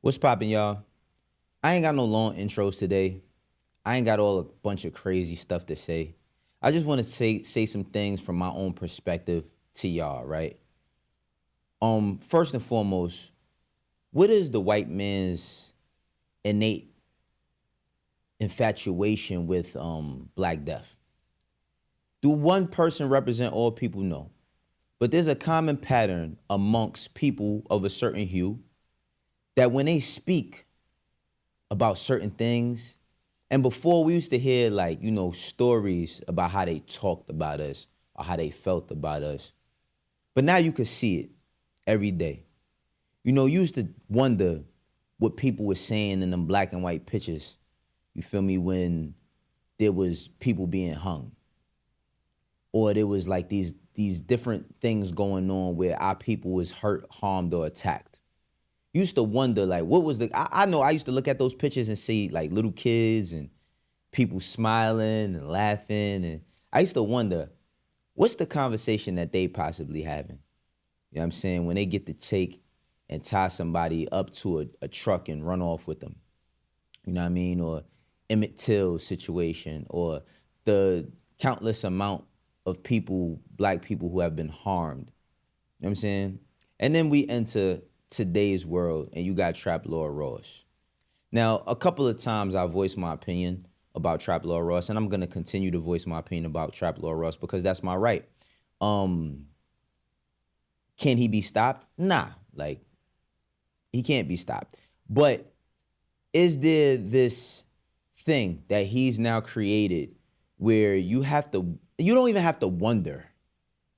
What's poppin', y'all? I ain't got no long intros today. I ain't got all a bunch of crazy stuff to say. I just want to say some things from my own perspective to y'all, right? First and foremost, what is the white man's innate infatuation with Black Death? Do one person represent all people? No. But there's a common pattern amongst people of a certain hue that when they speak about certain things, and before we used to hear stories about how they talked about us or how they felt about us. But now you could see it every day. You used to wonder what people were saying in them black and white pictures, you feel me, when there was people being hung. Or there was like these different things going on where our people was hurt, harmed, or attacked. You used to wonder, like, what was I know I used to look at those pictures and see like little kids and people smiling and laughing. And I used to wonder, what's the conversation that they possibly having? You know what I'm saying? When they get to take and tie somebody up to a truck and run off with them. You know what I mean? Or Emmett Till's situation, or the countless amount of people, black people who have been harmed. You know what I'm saying? And then we enter today's world and you got Trap Lord Ross. Now, a couple of times I voiced my opinion about Trap Lord Ross, and I'm gonna continue to voice my opinion about Trap Lord Ross because that's my right. Can he be stopped? Nah, like, he can't be stopped. But is there this thing that he's now created where you don't even have to wonder?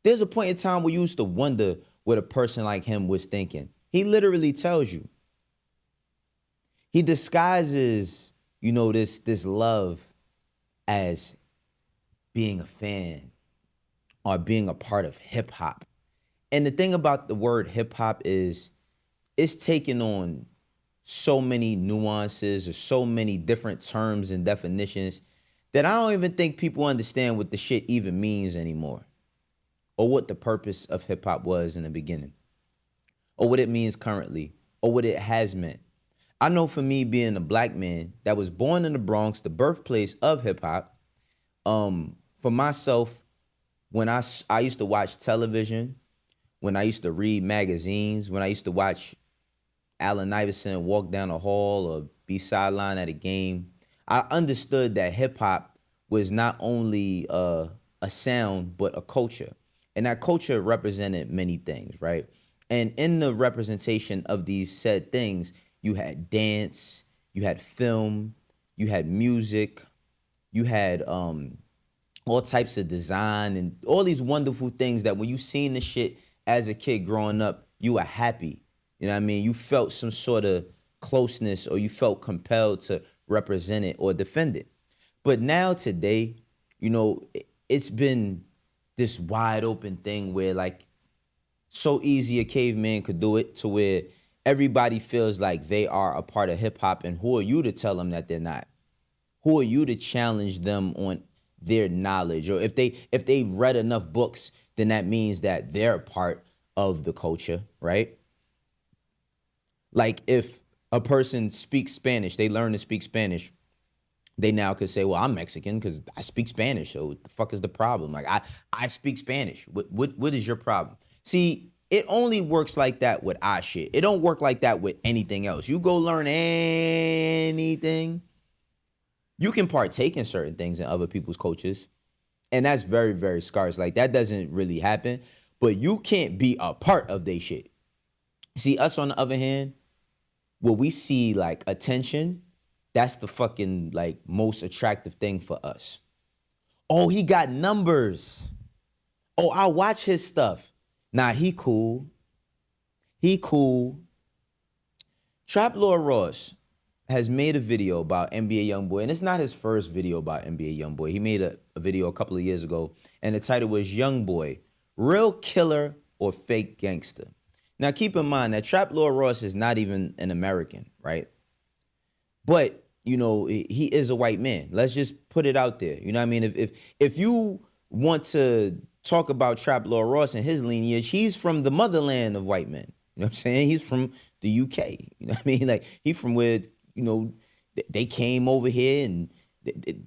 There's a point in time where you used to wonder what a person like him was thinking. He literally tells you. He disguises, this love as being a fan or being a part of hip hop. And the thing about the word hip hop is it's taken on so many nuances or so many different terms and definitions that I don't even think people understand what the shit even means anymore, or what the purpose of hip hop was in the beginning, or what it means currently, or what it has meant. I know for me, being a black man that was born in the Bronx, the birthplace of hip hop, for myself, when I used to watch television, when I used to read magazines, when I used to watch Allen Iverson walk down a hall or be sidelined at a game, I understood that hip hop was not only a sound, but a culture. And that culture represented many things, right? And in the representation of these said things, you had dance, you had film, you had music, you had all types of design and all these wonderful things that when you seen the shit as a kid growing up, you were happy. You know what I mean? You felt some sort of closeness, or you felt compelled to represent it or defend it. But now today, it's been this wide open thing where, like, so easy a caveman could do it, to where everybody feels like they are a part of hip hop. And who are you to tell them that they're not? Who are you to challenge them on their knowledge? Or if they read enough books, then that means that they're a part of the culture, right? Like, if a person speaks Spanish, they learn to speak Spanish, they now could say, well, I'm Mexican because I speak Spanish. So what the fuck is the problem? Like, I speak Spanish. What is your problem? See, it only works like that with our shit. It don't work like that with anything else. You go learn anything, you can partake in certain things in other people's cultures. And that's very, very scarce. Like, that doesn't really happen. But you can't be a part of their shit. See, us on the other hand, where we see like attention, that's the fucking like most attractive thing for us. Oh, he got numbers. Oh, I watch his stuff. Nah, he cool. He cool. Trap Lord Ross has made a video about NBA YoungBoy, and it's not his first video about NBA YoungBoy. He made a video a couple of years ago, and the title was YoungBoy, Real Killer or Fake Gangster. Now, keep in mind that Trap Lord Ross is not even an American, right? But, he is a white man. Let's just put it out there. You know what I mean? If you want to talk about Trap Lord Ross and his lineage, he's from the motherland of white men. You know what I'm saying? He's from the UK. You know what I mean? Like, he from where, you know, they came over here and they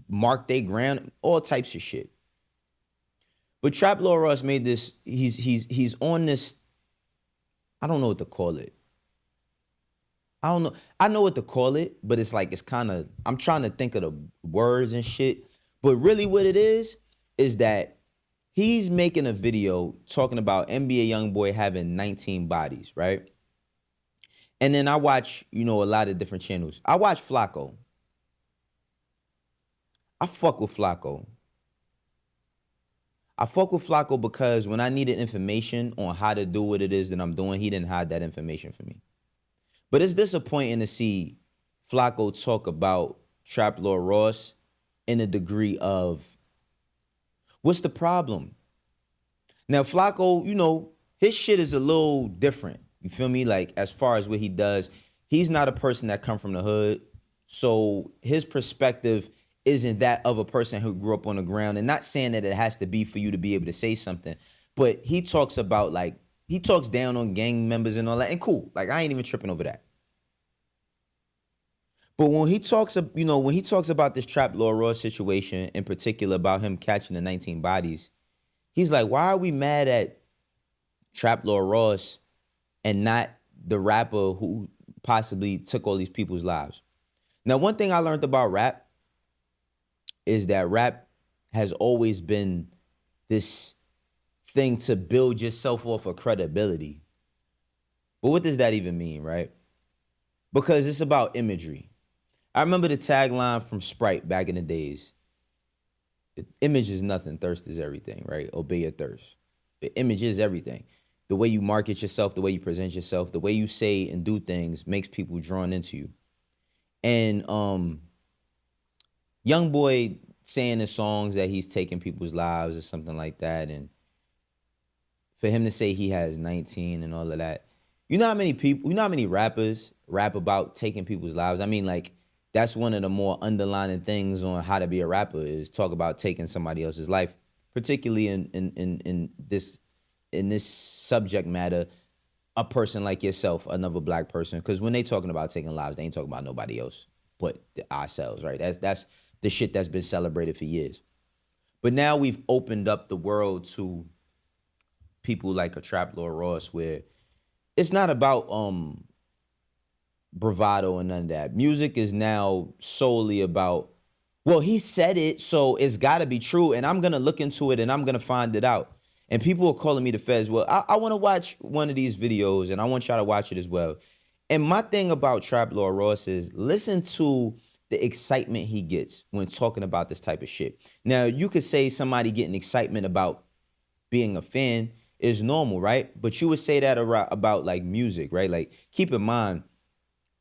marked their ground, all types of shit. But Trap Lord Ross made this, he's on this, I don't know what to call it. I don't know. I know what to call it, but it's like, it's kind of, I'm trying to think of the words and shit. But really what it is that he's making a video talking about NBA YoungBoy having 19 bodies, right? And then I watch, you know, a lot of different channels. I watch Flacco. I fuck with Flacco. I fuck with Flacco because when I needed information on how to do what it is that I'm doing, he didn't hide that information for me. But it's disappointing to see Flacco talk about Trap Lord Ross in a degree of, what's the problem? Now, Flacco, you know, his shit is a little different. You feel me? Like, as far as what he does, he's not a person that come from the hood. So his perspective isn't that of a person who grew up on the ground. And not saying that it has to be for you to be able to say something, but he talks about, like, he talks down on gang members and all that. And cool, like, I ain't even tripping over that. But when he talks, you know, when he talks about this Trap Lord Ross situation, in particular about him catching the 19 bodies, he's like, why are we mad at Trap Lord Ross and not the rapper who possibly took all these people's lives? Now, one thing I learned about rap is that rap has always been this thing to build yourself off of credibility. But what does that even mean, right? Because it's about imagery. I remember the tagline from Sprite back in the days. Image is nothing, thirst is everything, right? Obey your thirst. The image is everything. The way you market yourself, the way you present yourself, the way you say and do things makes people drawn into you. And YoungBoy saying in songs that he's taking people's lives or something like that, and for him to say he has 19 and all of that, you know how many people, you know how many rappers rap about taking people's lives? I mean, like, that's one of the more underlining things on how to be a rapper, is talk about taking somebody else's life, particularly in this subject matter, a person like yourself, another black person. Because when they talking about taking lives, they ain't talking about nobody else but ourselves, right? That's the shit that's been celebrated for years. But now we've opened up the world to people like a Trap Lord Ross, where it's not about bravado and none of that. Music is now solely about, well, he said it, so it's got to be true, and I'm going to look into it, and I'm going to find it out. And people are calling me the feds. Well, I want to watch one of these videos, and I want y'all to watch it as well. And my thing about Trap Lord Ross is, listen to the excitement he gets when talking about this type of shit. Now, you could say somebody getting excitement about being a fan is normal, right? But you would say that about like music, right? Like, keep in mind,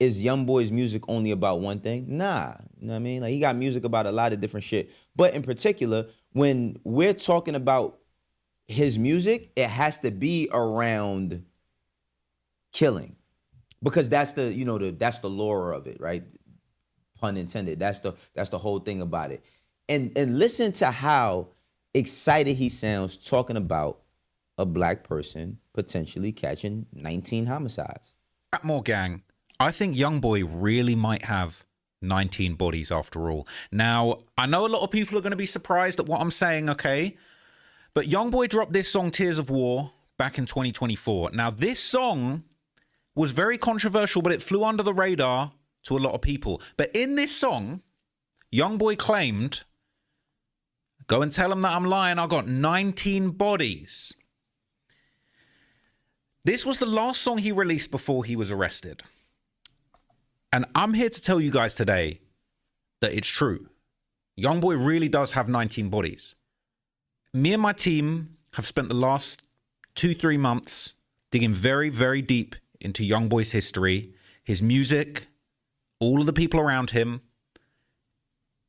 is YoungBoy's music only about one thing? Nah, you know what I mean? Like, he got music about a lot of different shit. But in particular, when we're talking about his music, it has to be around killing, because that's the, you know, that's the lore of it, right? Pun intended. That's the whole thing about it. And listen to how excited he sounds talking about a black person potentially catching 19 homicides. More gang. I think YoungBoy really might have 19 bodies after all. Now, I know a lot of people are going to be surprised at what I'm saying, okay? But YoungBoy dropped this song, Tears of War, back in 2024. Now, this song was very controversial, but it flew under the radar to a lot of people. But in this song, YoungBoy claimed, go and tell him that I'm lying, I got 19 bodies. This was the last song he released before he was arrested. And I'm here to tell you guys today that it's true. YoungBoy really does have 19 bodies. Me and my team have spent the last 2-3 months digging very, very deep into YoungBoy's history, his music, all of the people around him,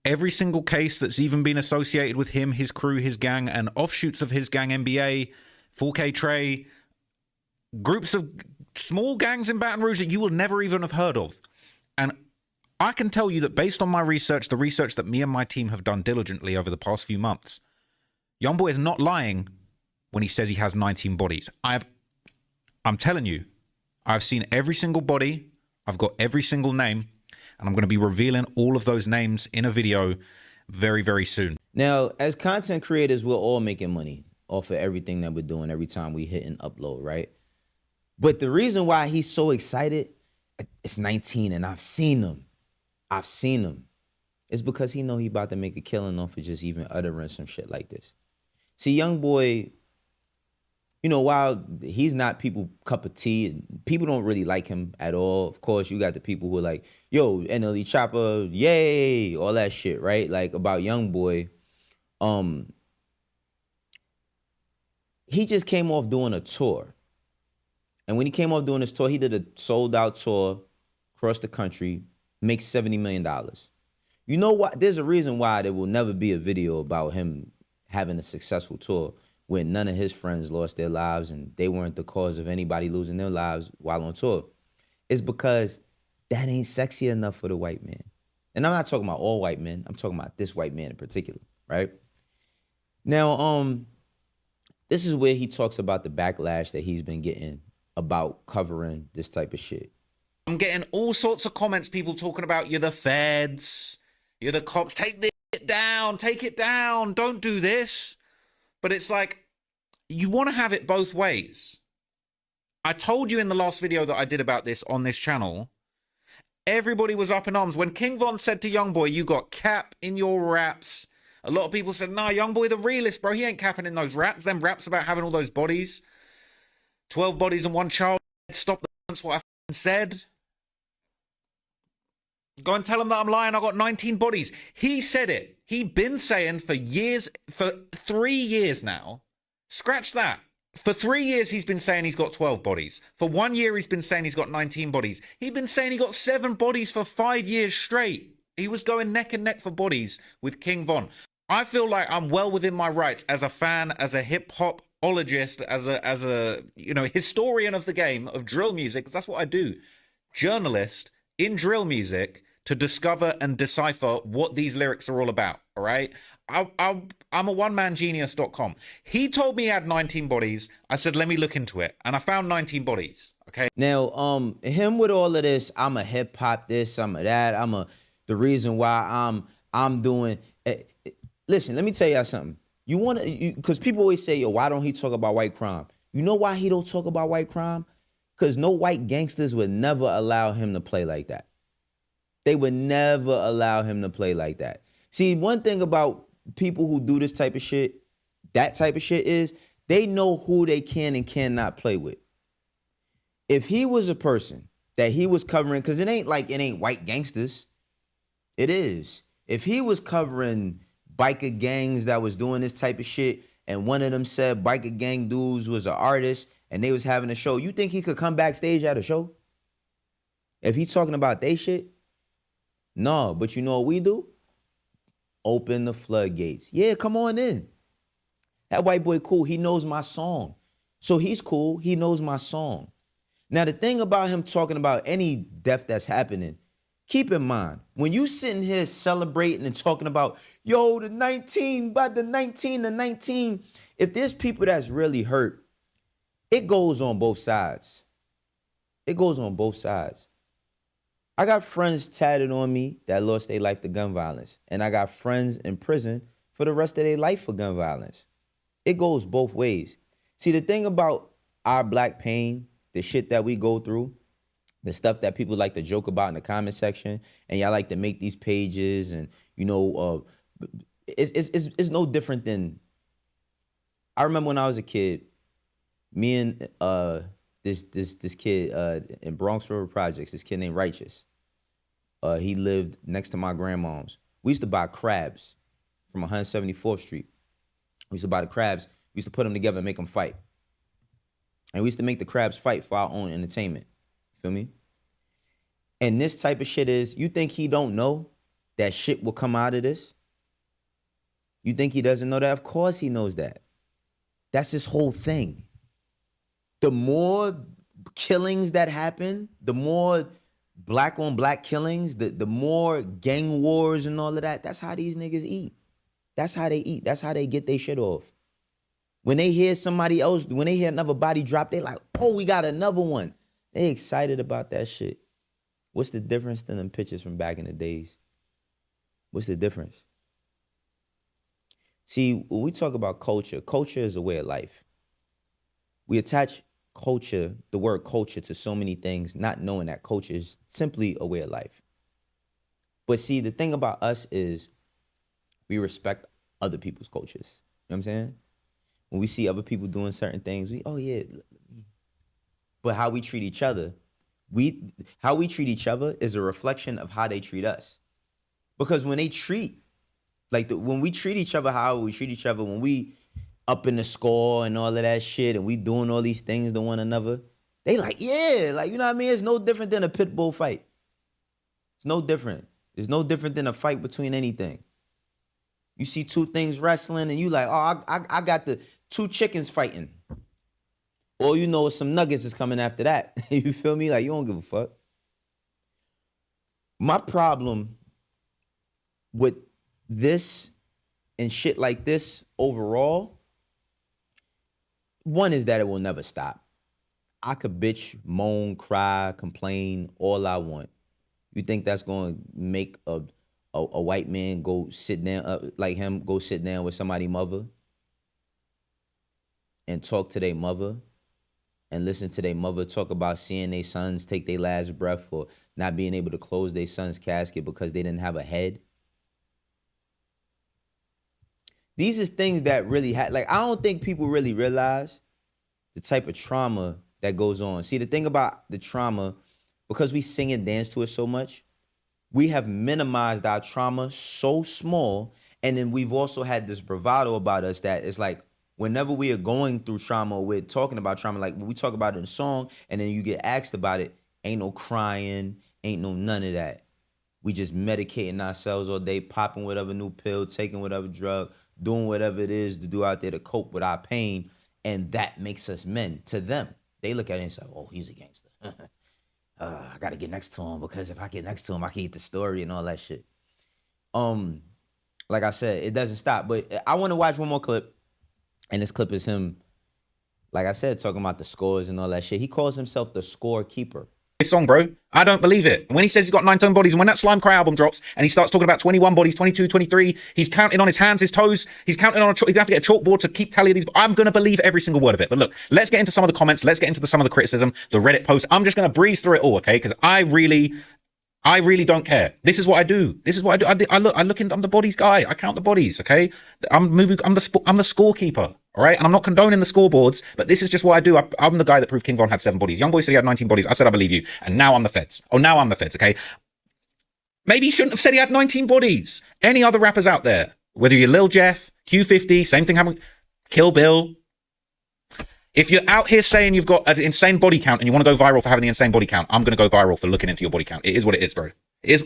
every single case that's even been associated with him, his crew, his gang, and offshoots of his gang, NBA, 4K Trey, groups of small gangs in Baton Rouge that you will never even have heard of. And I can tell you that based on my research, the research that me and my team have done diligently over the past few months, YoungBoy is not lying when he says he has 19 bodies. I'm telling you, I've seen every single body. I've got every single name. And I'm going to be revealing all of those names in a video very, very soon. Now, as content creators, we're all making money off of everything that we're doing every time we hit and upload, right? But the reason why he's so excited, it's 19 and I've seen him. It's because he know he about to make a killing off of just even uttering some shit like this. See, YoungBoy, you know, while he's not people's cup of tea, people don't really like him at all. Of course, you got the people who are like, yo, NLE Chopper, yay, all that shit, right? Like about YoungBoy, he just came off doing a tour. And when he came off doing this tour, he did a sold-out tour across the country, makes $70 million. You know what? There's a reason why there will never be a video about him having a successful tour when none of his friends lost their lives and they weren't the cause of anybody losing their lives while on tour. It's because that ain't sexy enough for the white man. And I'm not talking about all white men. I'm talking about this white man in particular, right? Now, this is where he talks about the backlash that he's been getting about covering this type of shit. I'm getting all sorts of comments, people talking about you're the feds, you're the cops, take it down, don't do this. But it's like, you want to have it both ways. I told you in the last video that I did about this on this channel, everybody was up in arms. When King Von said to YoungBoy, you got cap in your raps, a lot of people said, nah, YoungBoy the realist, bro, he ain't capping in those raps. Them raps about having all those bodies. 12 bodies and one child. Stop that. That's what I said. Go and tell him that I'm lying. I got 19 bodies. He said it. He been saying for years, for 3 years now. Scratch that. For 3 years, he's been saying he's got 12 bodies. For 1 year, he's been saying he's got 19 bodies. He'd been saying he got 7 bodies for 5 years straight. He was going neck and neck for bodies with King Von. I feel like I'm well within my rights as a fan, as a hip-hopologist, as a historian of the game of drill music, because that's what I do. Journalist in drill music to discover and decipher what these lyrics are all about, all right? I'm a onemanGenius.com. He told me he had 19 bodies. I said, let me look into it. And I found 19 bodies, okay? Now, him with all of this, I'm a hip-hop this, I'm a that, the reason why I'm doing... Listen, let me tell y'all something. You want to, because people always say, yo, why don't he talk about white crime? You know why he don't talk about white crime? Because no white gangsters would never allow him to play like that. They would never allow him to play like that. See, one thing about people who do this type of shit, that type of shit is, they know who they can and cannot play with. If he was a person that he was covering, because it ain't white gangsters. It is. If he was covering biker gangs that was doing this type of shit, and one of them said biker gang dudes was an artist and they was having a show, you think he could come backstage at a show? If he's talking about they shit? No, but you know what we do? Open the floodgates. Yeah, come on in. That white boy cool, he knows my song. So he's cool, he knows my song. Now the thing about him talking about any death that's happening, keep in mind, when you sitting here celebrating and talking about, yo, the 19, but the 19, if there's people that's really hurt, it goes on both sides. It goes on both sides. I got friends tatted on me that lost their life to gun violence, and I got friends in prison for the rest of their life for gun violence. It goes both ways. See, the thing about our black pain, the shit that we go through, the stuff that people like to joke about in the comment section, and y'all like to make these pages, and it's no different than. I remember when I was a kid, me and this kid in Bronx River Projects, this kid named Righteous. He lived next to my grandmom's. We used to buy crabs from 174th Street. We used to buy the crabs. We used to put them together and make them fight. And we used to make the crabs fight for our own entertainment. Feel me? And this type of shit is, you think he don't know that shit will come out of this? You think he doesn't know that? Of course he knows that. That's his whole thing. The more killings that happen, the more black on black killings, the more gang wars and all of that, that's how these niggas eat. That's how they eat. That's how they get their shit off. When they hear somebody else, when they hear another body drop, they like, oh, we got another one. They excited about that shit. What's the difference than them pictures from back in the days? What's the difference? See, when we talk about culture, culture is a way of life. We attach culture, the word culture, to so many things, not knowing that culture is simply a way of life. But see, the thing about us is we respect other people's cultures. You know what I'm saying? When we see other people doing certain things, oh yeah. But how we treat each other, how we treat each other is a reflection of how they treat us. Because when they treat, when we treat each other how we treat each other, when we up in the score and all of that shit, and we doing all these things to one another, they like, yeah, like, you know what I mean? It's no different than a pit bull fight. It's no different. It's no different than a fight between anything. You see two things wrestling and you like, oh, I got the two chickens fighting. All you know is some nuggets is coming after that. You feel me? Like, you don't give a fuck. My problem with this and shit like this overall, one is that it will never stop. I could bitch, moan, cry, complain all I want. You think that's going to make a white man go sit down, like him, go sit down with somebody's mother and talk to their mother and listen to their mother talk about seeing their sons take their last breath or not being able to close their son's casket because they didn't have a head? These are things that really I don't think people really realize the type of trauma that goes on. See, the thing about the trauma, because we sing and dance to it so much, we have minimized our trauma so small. And then we've also had this bravado about us that it's like, whenever we are going through trauma, we're talking about trauma, like when we talk about it in a song and then you get asked about it, ain't no crying, ain't no none of that. We just medicating ourselves all day, popping whatever new pill, taking whatever drug, doing whatever it is to do out there to cope with our pain. And that makes us men to them. They look at it and say, oh, he's a gangster. I got to get next to him because if I get next to him, I can eat the story and all that shit. Like I said, it doesn't stop. But I want to watch one more clip. And this clip is him, like I said, talking about the scores and all that shit. He calls himself the Scorekeeper. This song, bro, I don't believe it. When he says he's got 19 bodies, and when that Slime Cry album drops and he starts talking about 21 bodies, 22, 23, he's counting on his hands, his toes, he's counting on he's gonna have to get a chalkboard to keep tally of these. I'm gonna believe every single word of it. But look, let's get into some of the comments, let's get into some of the criticism, the Reddit posts. I'm just gonna breeze through it all, okay? Because I really don't care. This is what I do. This is what I do. I'm the bodies guy. I count the bodies, okay? I'm the scorekeeper. All right, and I'm not condoning the scoreboards, but this is just what I do. I'm the guy that proved King Von had 7 bodies. YoungBoy said he had 19 bodies. I said I believe you, and now I'm the feds. Oh, now I'm the feds. Okay, maybe he shouldn't have said he had 19 bodies. Any other rappers out there, whether you're Lil Jeff, Q50, same thing happened. Kill Bill. If you're out here saying you've got an insane body count and you want to go viral for having the insane body count, I'm going to go viral for looking into your body count. It is what it is, bro. It is.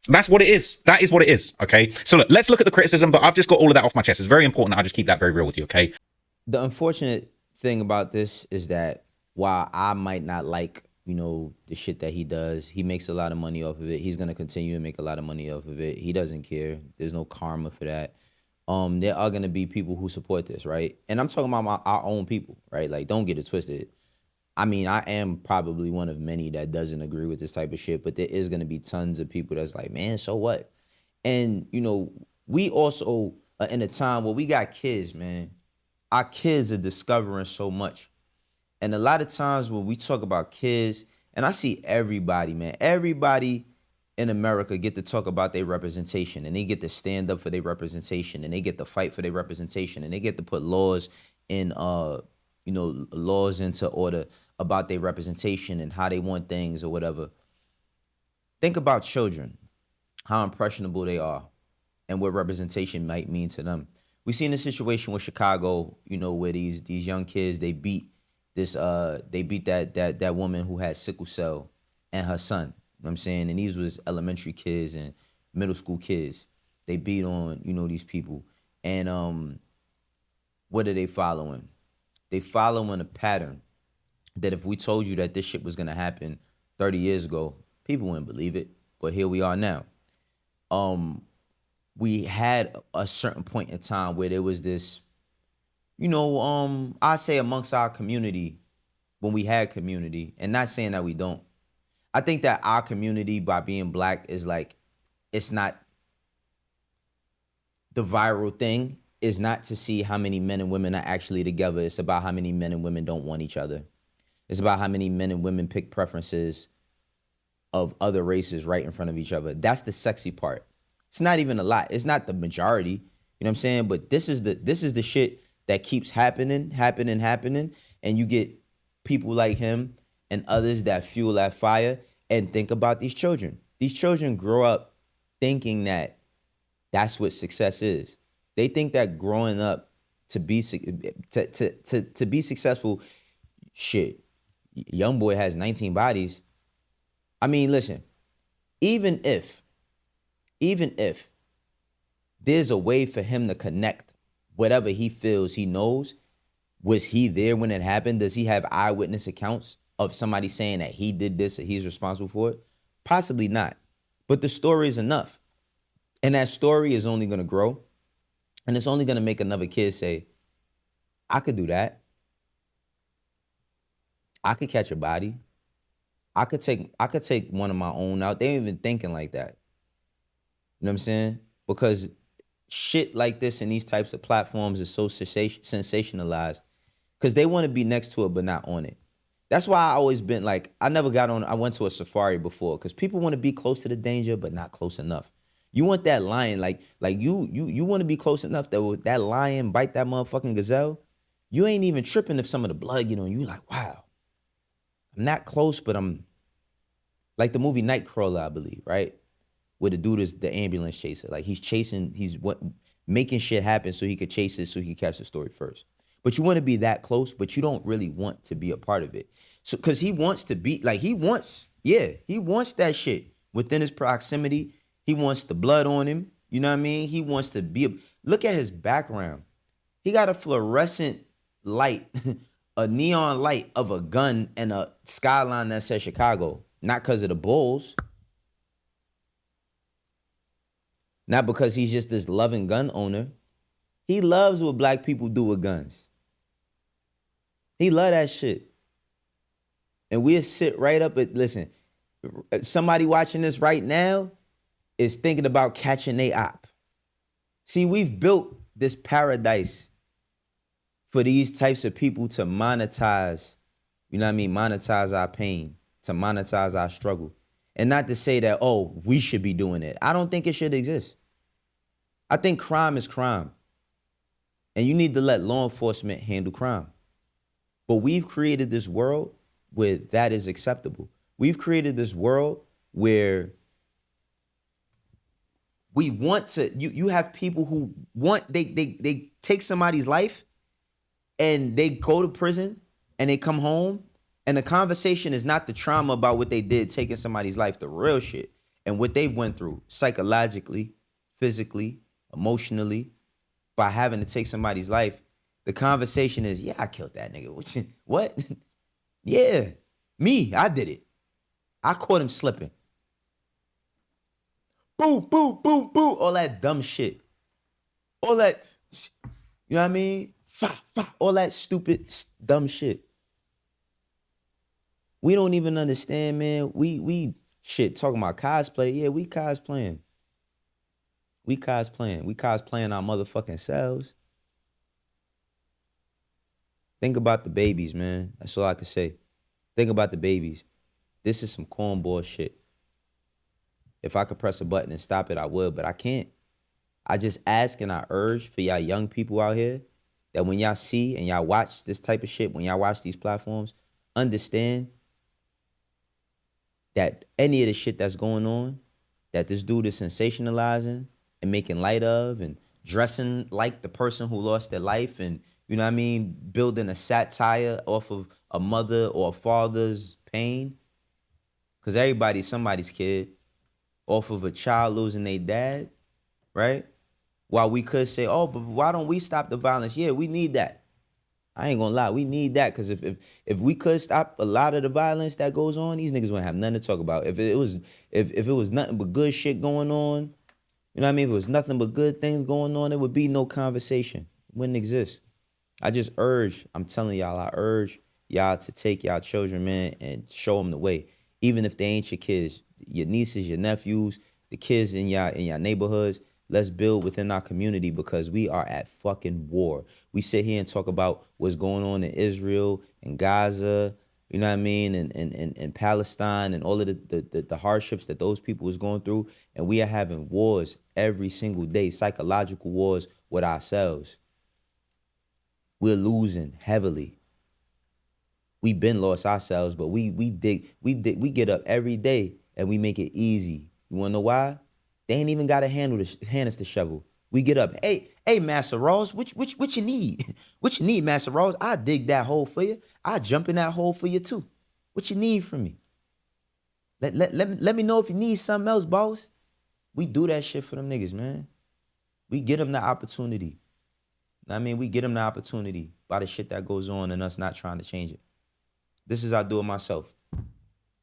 That's what it is. That is what it is, okay? So look, let's look at the criticism, but I've just got all of that off my chest. It's very important that I just keep that very real with you, okay? The unfortunate thing about this is that while I might not like, the shit that he does, he makes a lot of money off of it. He's going to continue to make a lot of money off of it. He doesn't care. There's no karma for that. There are going to be people who support this, right? And I'm talking about our own people, right? Like, don't get it twisted. I mean, I am probably one of many that doesn't agree with this type of shit, but there is going to be tons of people that's like, man, so what? And, we also are in a time where we got kids, man. Our kids are discovering so much. And a lot of times when we talk about kids, and I see everybody, man, everybody in America get to talk about their representation, and they get to stand up for their representation, and they get to fight for their representation, and they get to put laws in, laws into order about their representation and how they want things or whatever. Think about children, how impressionable they are and what representation might mean to them. We seen a situation with Chicago, where these young kids, they beat that woman who had sickle cell and her son. You know what I'm saying? And these was elementary kids and middle school kids. They beat on, these people. And what are they following? They following a pattern that if we told you that this shit was going to happen 30 years ago, people wouldn't believe it. But here we are now. We had a certain point in time where there was this, I say amongst our community, when we had community, and not saying that we don't. I think that our community, by being black, is like, it's not the viral thing, is not to see how many men and women are actually together. It's about how many men and women don't want each other. It's about how many men and women pick preferences of other races right in front of each other. That's the sexy part. It's not even a lot. It's not the majority. You know what I'm saying? But this is the shit that keeps happening. And you get people like him and others that fuel that fire. And think about these children. These children grow up thinking that that's what success is. They think that growing up to be successful, shit, YoungBoy has 19 bodies. I mean, listen, even if there's a way for him to connect whatever he feels he knows, was he there when it happened? Does he have eyewitness accounts of somebody saying that he did this or he's responsible for it? Possibly not. But the story is enough. And that story is only going to grow. And it's only going to make another kid say, I could do that. I could catch a body. I could take one of my own out. They ain't even thinking like that. You know what I'm saying? Because shit like this and these types of platforms is so sensationalized because they want to be next to it but not on it. That's why I always been like, I went to a safari before because people want to be close to the danger but not close enough. You want that lion, like you want to be close enough that with that lion bite that motherfucking gazelle, you ain't even tripping if some of the blood get on you. Like, wow, I'm not close, but I'm like the movie Nightcrawler, I believe, right? Where the dude is the ambulance chaser. Like he's making shit happen so he could chase it so he could catch the story first. But you want to be that close, but you don't really want to be a part of it. So, cause he wants to be, like he wants that shit within his proximity. He wants the blood on him. You know what I mean? He wants to be, look at his background. He got a fluorescent light, a neon light of a gun and a skyline that says Chicago. Not because of the Bulls. Not because he's just this loving gun owner. He loves what black people do with guns. He love that shit. And we'll sit right up at, listen, somebody watching this right now is thinking about catching they op. See, we've built this paradise for these types of people to monetize, you know what I mean? Monetize our pain, to monetize our struggle. And not to say that, oh, we should be doing it. I don't think it should exist. I think crime is crime. And you need to let law enforcement handle crime. But we've created this world where that is acceptable. We've created this world where we want to, you have people who want, they take somebody's life and they go to prison and they come home and the conversation is not the trauma about what they did, taking somebody's life, the real shit and what they've went through psychologically, physically, emotionally, by having to take somebody's life. The conversation is, yeah, I killed that nigga. What? Yeah, me, I did it. I caught him slipping. Boo, boo, boo, boo. All that dumb shit. All that, you know what I mean? All that stupid, dumb shit. We don't even understand, man. We shit, talking about cosplay. Yeah, we cosplaying. We cosplaying our motherfucking selves. Think about the babies, man. That's all I can say. Think about the babies. This is some cornball shit. If I could press a button and stop it, I would, but I can't. I just ask and I urge for y'all young people out here that when y'all see and y'all watch this type of shit, when y'all watch these platforms, understand that any of the shit that's going on, that this dude is sensationalizing and making light of and dressing like the person who lost their life and, you know what I mean, building a satire off of a mother or a father's pain. Because everybody's somebody's kid. Off of a child losing their dad, right? While we could say, oh, but why don't we stop the violence? Yeah, we need that. I ain't gonna lie, we need that because if we could stop a lot of the violence that goes on, these niggas wouldn't have nothing to talk about. If it was nothing but good shit going on, you know what I mean? If it was nothing but good things going on, there would be no conversation. It wouldn't exist. I just urge, I'm telling y'all, I urge y'all to take y'all children, man, and show them the way. Even if they ain't your kids, your nieces, your nephews, the kids in y'all neighborhoods. Let's build within our community because we are at fucking war. We sit here and talk about what's going on in Israel and Gaza, you know what I mean, and Palestine and all of the hardships that those people was going through. And we are having wars every single day, psychological wars with ourselves. We're losing heavily. We've been lost ourselves, but we get up every day and we make it easy. You wanna know why? They ain't even got to hand us the shovel. We get up. Hey, Master Ross, what you need? What you need, Master Ross? I dig that hole for you. I jump in that hole for you too. What you need from me? Let me know if you need something else, boss. We do that shit for them niggas, man. We get them the opportunity. I mean, we get them the opportunity by the shit that goes on and us not trying to change it. This is I do it myself.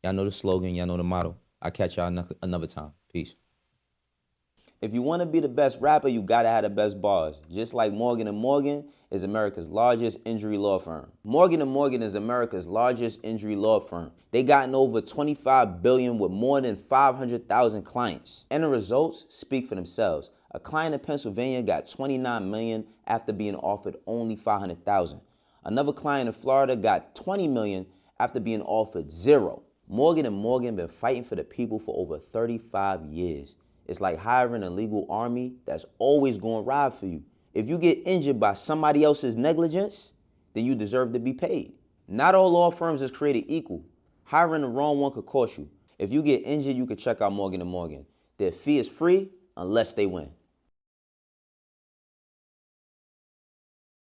Y'all know the slogan. Y'all know the motto. I'll catch y'all another time. Peace. If you want to be the best rapper, you got to have the best bars. Just like Morgan & Morgan is America's largest injury law firm. Morgan & Morgan is America's largest injury law firm. They gotten over $25 billion with more than 500,000 clients. And the results speak for themselves. A client in Pennsylvania got $29 million after being offered only $500,000. Another client in Florida got $20 million after being offered zero. Morgan & Morgan been fighting for the people for over 35 years. It's like hiring a legal army that's always going to ride for you. If you get injured by somebody else's negligence, then you deserve to be paid. Not all law firms is created equal. Hiring the wrong one could cost you. If you get injured, you could check out Morgan & Morgan. Their fee is free unless they win.